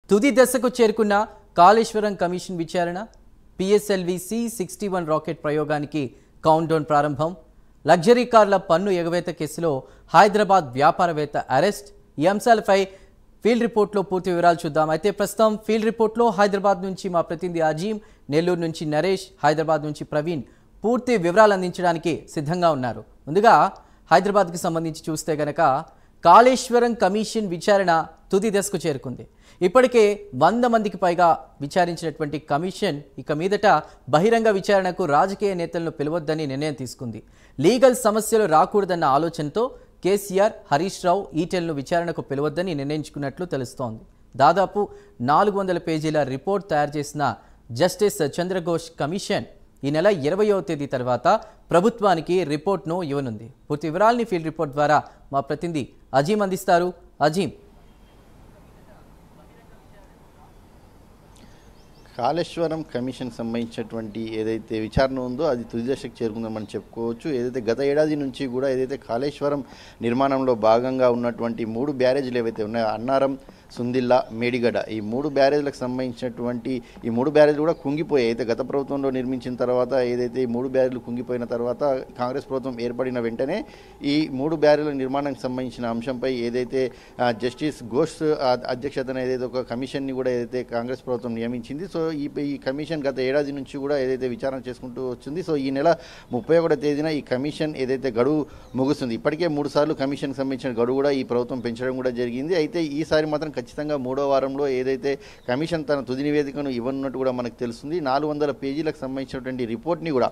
తుది దశకు చేరుకున్న కాళేశ్వరం కమిషన్ విచారణ, పిఎస్ఎల్వి C61 రాకెట్ ప్రయోగానికి కౌంట్డౌన్ ప్రారంభం, లగ్జరీ కార్ల పన్ను ఎగవేత కేసులో హైదరాబాద్ వ్యాపారవేత్త అరెస్ట్. ఈ అంశాలపై ఫీల్డ్ రిపోర్ట్లో పూర్తి వివరాలు చూద్దాం. అయితే ప్రస్తుతం ఫీల్డ్ రిపోర్ట్లో హైదరాబాద్ నుంచి మా ప్రతినిధి అజీం, నెల్లూరు నుంచి నరేష్, హైదరాబాద్ నుంచి ప్రవీణ్ పూర్తి వివరాలు అందించడానికి సిద్ధంగా ఉన్నారు. ముందుగా హైదరాబాద్కి సంబంధించి చూస్తే గనక కాళేశ్వరం కమిషన్ విచారణ తుది దశకు చేరుకుంది. ఇప్పటికే 100 మందికి పైగా విచారించినటువంటి కమిషన్ ఇక మీదట బహిరంగ విచారణకు రాజకీయ నేతలను పిలవద్దని నిర్ణయం తీసుకుంది. లీగల్ సమస్యలు రాకూడదన్న ఆలోచనతో కేసీఆర్, హరీష్ రావు, ఈటెల్ను విచారణకు పిలవద్దని నిర్ణయించుకున్నట్లు తెలుస్తోంది. దాదాపు 400 పేజీల రిపోర్ట్ తయారు చేసిన జస్టిస్ చంద్రఘోష్ కమిషన్ ఈ నెల 20వ తేదీ తర్వాత ప్రభుత్వానికి రిపోర్ట్ను ఇవ్వనుంది. పూర్తి వివరాలని ఫీల్డ్ రిపోర్ట్ ద్వారా మా ప్రతినిధి అజీం అందిస్తారు. అజీం, కాళేశ్వరం కమిషన్ సంబంధించినటువంటి ఏదైతే విచారణ ఉందో అది తుది దశకు చేరుకుందని మనం చెప్పుకోవచ్చు. ఏదైతే గత ఏడాది నుంచి కూడా ఏదైతే కాళేశ్వరం నిర్మాణంలో భాగంగా ఉన్నటువంటి 3 బ్యారేజీలు ఏవైతే ఉన్నాయో, అన్నారం, సుందిల్లా, మేడిగడ్డ, ఈ 3 బ్యారేజ్లకు సంబంధించినటువంటి ఈ 3 బ్యారేజ్లు కూడా కుంగిపోయాయి. అయితే గత ప్రభుత్వంలో నిర్మించిన తర్వాత ఏదైతే ఈ 3 బ్యారేజ్లు కుంగిపోయిన తర్వాత కాంగ్రెస్ ప్రభుత్వం ఏర్పడిన వెంటనే ఈ 3 బ్యారేజ్ల నిర్మాణానికి సంబంధించిన అంశంపై ఏదైతే జస్టిస్ ఘోష్ అధ్యక్షతన ఏదైతే ఒక కమిషన్ని కూడా ఏదైతే కాంగ్రెస్ ప్రభుత్వం నియమించింది. సో ఈ కమిషన్ గత ఏడాది నుంచి కూడా ఏదైతే విచారణ చేసుకుంటూ వచ్చింది. సో ఈ నెల 31వ తేదీన ఈ కమిషన్ ఏదైతే గడువు ముగుస్తుంది. ఇప్పటికే 3 సార్లు కమిషన్కి సంబంధించిన గడువు కూడా ఈ ప్రభుత్వం పెంచడం కూడా జరిగింది. అయితే ఈసారి మాత్రం ఖచ్చితంగా 3వ వారంలో ఏదైతే కమిషన్ తన తుది నివేదికను ఇవ్వనున్నట్టు కూడా మనకు తెలుస్తుంది. 400 పేజీలకు సంబంధించినటువంటి రిపోర్ట్ని కూడా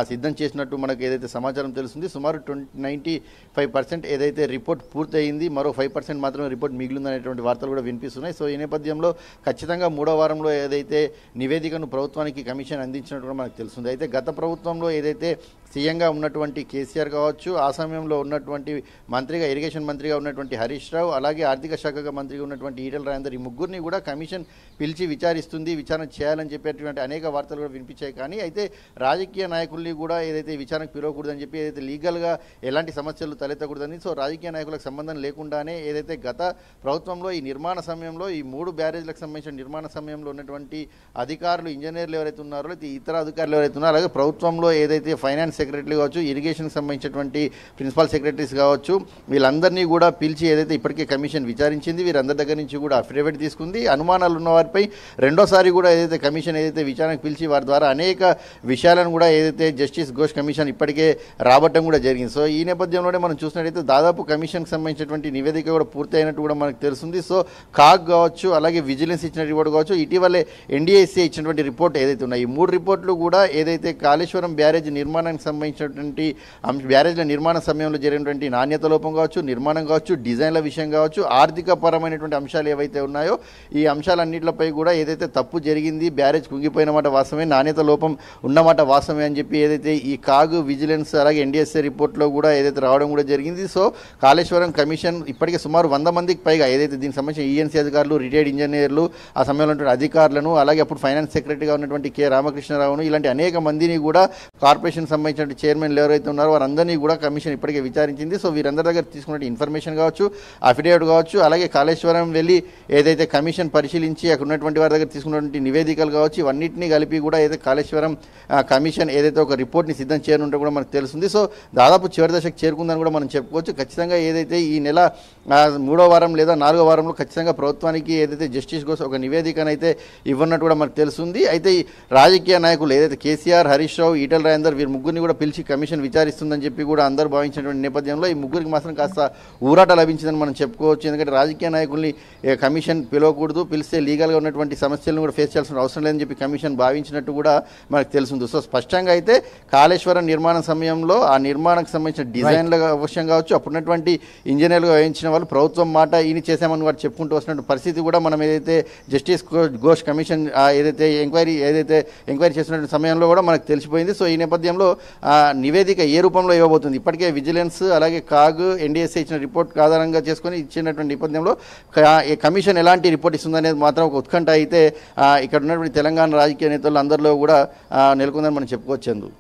సిద్ధం చేసినట్టు మనకు ఏదైతే సమాచారం తెలుస్తుంది. సుమారు 95% ఏదైతే రిపోర్ట్ పూర్తయింది, మరో 5% మాత్రమే రిపోర్ట్ మిగిలిందనేటువంటి వార్తలు కూడా వినిపిస్తున్నాయి. సో ఈ నేపథ్యంలో ఖచ్చితంగా 3వ వారంలో ఏదైతే నివేదికను ప్రభుత్వానికి కమిషన్ అందించినట్టు కూడా మనకు తెలుస్తుంది. అయితే గత ప్రభుత్వంలో ఏదైతే సీఎంగా ఉన్నటువంటి కేసీఆర్ కావచ్చు, ఆ సమయంలో ఉన్నటువంటి మంత్రిగా, ఇరిగేషన్ మంత్రిగా ఉన్నటువంటి హరీష్ రావు, అలాగే ఆర్థిక శాఖ మంత్రిగా ఉన్నటువంటి ఈటెల రాజేందర్, ఈ ముగ్గురిని కూడా కమిషన్ పిలిచి విచారిస్తుంది, విచారణ చేయాలని చెప్పేటువంటి అనేక వార్తలు కూడా వినిపించాయి. కానీ అయితే రాజకీయ నాయకుల్ని కూడా ఏదైతే విచారణకు పిలవకూడదని చెప్పి, ఏదైతే లీగల్గా ఎలాంటి సమస్యలు తలెత్తకూడదని, సో రాజకీయ నాయకులకు సంబంధం లేకుండానే ఏదైతే గత ప్రభుత్వంలో ఈ నిర్మాణ సమయంలో ఈ 3 బ్యారేజ్లకు సంబంధించిన నిర్మాణ సమయంలో ఉన్నటువంటి అధికారులు, ఇంజనీర్లు ఎవరైతే ఉన్నారో, లేకపోతే ఇతర అధికారులు ఎవరైతే ఉన్నారో, అలాగే ప్రభుత్వంలో ఏదైతే ఫైనాన్స్ సెక్రటరీ కావచ్చు, ఇరిగేషన్కి సంబంధించినటువంటి ప్రిన్సిపల్ సెక్రటరీస్ కావచ్చు, వీళ్ళందరినీ కూడా పిలిచి ఏదైతే ఇప్పటికే కమిషన్ విచారించింది. వీరందరి దగ్గర నుంచి కూడా అఫిడవిట్ తీసుకుంది. అనుమానాలు ఉన్న వారిపై రెండోసారి కూడా ఏదైతే కమిషన్ ఏదైతే విచారణకు పిలిచి వారి ద్వారా అనేక విషయాలను కూడా ఏదైతే జస్టిస్ ఘోష్ కమిషన్ ఇప్పటికే రాబట్టడం కూడా జరిగింది. సో ఈ నేపథ్యంలోనే మనం చూసినట్టయితే దాదాపు కమిషన్కి సంబంధించినటువంటి నివేదిక కూడా పూర్తి అయినట్టు కూడా మనకు తెలుస్తుంది. సో కాగ్ కావచ్చు, అలాగే విజిలెన్స్ ఇచ్చిన రిపోర్ట్ కావచ్చు, ఇటీవలే ఎన్డీఏసీ ఇచ్చినటువంటి రిపోర్ట్ ఏదైతే ఉన్నాయి, ఈ 3 రిపోర్ట్లు కూడా ఏదైతే కాళేశ్వరం బ్యారేజ్ నిర్మాణానికి సంబంధించినటువంటి బ్యారేజ్ల నిర్మాణ సమయంలో జరిగినటువంటి నాణ్యత లోపం కావచ్చు, నిర్మాణం కావచ్చు, డిజైన్ల విషయం కావచ్చు, ఆర్థిక పరమైనటువంటి అంశాలు ఏవైతే ఉన్నాయో ఈ అంశాలన్నింటిపై కూడా ఏదైతే తప్పు జరిగింది, బ్యారేజ్ కుంగిపోయిన మాట వాస్తవమే, నాణ్యత లోపం ఉన్నమాట వాస్తవమే అని చెప్పి ఏదైతే ఈ కాగ్, విజిలెన్స్, అలాగే ఎన్డీఎస్ఏ రిపోర్ట్లో కూడా ఏదైతే రావడం కూడా జరిగింది. సో కాళేశ్వరం కమిషన్ ఇప్పటికే సుమారు 100 మందికి పైగా ఏదైతే దీనికి సంబంధించిన ఈఎన్సీ అధికారులు, రిటైర్డ్ ఇంజనీర్లు, ఆ సమయంలో ఉన్నటువంటి అధికారులను, అలాగే అప్పుడు ఫైనాన్స్ సెక్రటరీగా ఉన్నటువంటి కె రామకృష్ణరావును, ఇలాంటి అనేక మందిని కూడా కార్పొరేషన్ సంబంధించిన చైర్మన్లు ఎవరైతే ఉన్నారో వారందరినీ కూడా కమిషన్ ఇప్పటికే విచారించింది. సో వీరందరి దగ్గర తీసుకున్న ఇన్ఫర్మేషన్ కావచ్చు, అఫిడేవిట్ కావచ్చు, అలాగే కాళేశ్వరం వెళ్ళి ఏదైతే కమిషన్ పరిశీలించి అక్కడ ఉన్నటువంటి వారి దగ్గర తీసుకున్నటువంటి నివేదికలు కావచ్చు, ఇవన్నింటినీ కలిపి కూడా ఏదైతే కాళేశ్వరం కమిషన్ ఏదైతే ఒక రిపోర్ట్ని సిద్ధం చేయనుంటే కూడా మనకు తెలుస్తుంది. సో దాదాపు చివరి దశకు చేరుకుందని కూడా మనం చెప్పుకోవచ్చు. ఖచ్చితంగా ఏదైతే ఈ నెల 3వ వారం లేదా 4వ వారంలో ఖచ్చితంగా ప్రభుత్వానికి ఏదైతే జస్టిస్ కోసం ఒక నివేదికనైతే ఇవ్వన్నట్టు కూడా మనకు తెలుస్తుంది. అయితే ఈ రాజకీయ నాయకులు ఏదైతే కేసీఆర్, హరీష్ రావు, ఈటెల రాజేందర్, వీరి ముగ్గురిని కూడా పిలిచి కమిషన్ విచారిస్తుందని చెప్పి కూడా అందరూ భావించినటువంటి నేపథ్యంలో ఈ ముగ్గురికి మాత్రం కాస్త ఊరాట లభించిందని మనం చెప్పుకోవచ్చు. ఎందుకంటే రాజకీయ నాయకుల్ని కమిషన్ పిలవకూడదు, పిలిస్తే లీగల్గా ఉన్నటువంటి సమస్యలను కూడా ఫేస్ చేయాల్సిన అవసరం లేదని చెప్పి కమిషన్ భావించినట్టు కూడా మనకు తెలుస్తుంది. సో స్పష్టంగా అయితే కాళేశ్వరం నిర్మాణ సమయంలో ఆ నిర్మాణానికి సంబంధించిన డిజైన్ల అవసరం కావచ్చు, అప్పుడున్నటువంటి ఇంజనీర్లుగా వేయించిన వాళ్ళు ప్రభుత్వం మాట ఈయన చేశామని వారు చెప్పుకుంటూ వస్తున్న పరిస్థితి కూడా మనం ఏదైతే జస్టిస్ ఘోష్ కమిషన్ ఏదైతే ఎంక్వైరీ చేస్తున్న సమయంలో కూడా మనకు తెలిసిపోయింది. సో ఈ నేపథ్యంలో నివేదిక ఏ రూపంలో ఇవ్వబోతుంది, ఇప్పటికే విజిలెన్స్, అలాగే కాగ్, ఎన్డీఎస్ఏ ఇచ్చిన రిపోర్ట్ ఆధారంగా చేసుకొని ఇచ్చినటువంటి నేపథ్యంలో కమిషన్ ఎలాంటి రిపోర్ట్ ఇస్తుందనేది మాత్రం ఒక ఉత్కంఠ అయితే ఇక్కడ ఉన్నటువంటి తెలంగాణ రాజకీయ నేతలు అందరిలో కూడా నెలకొందని మనం చెప్పుకోవచ్చు.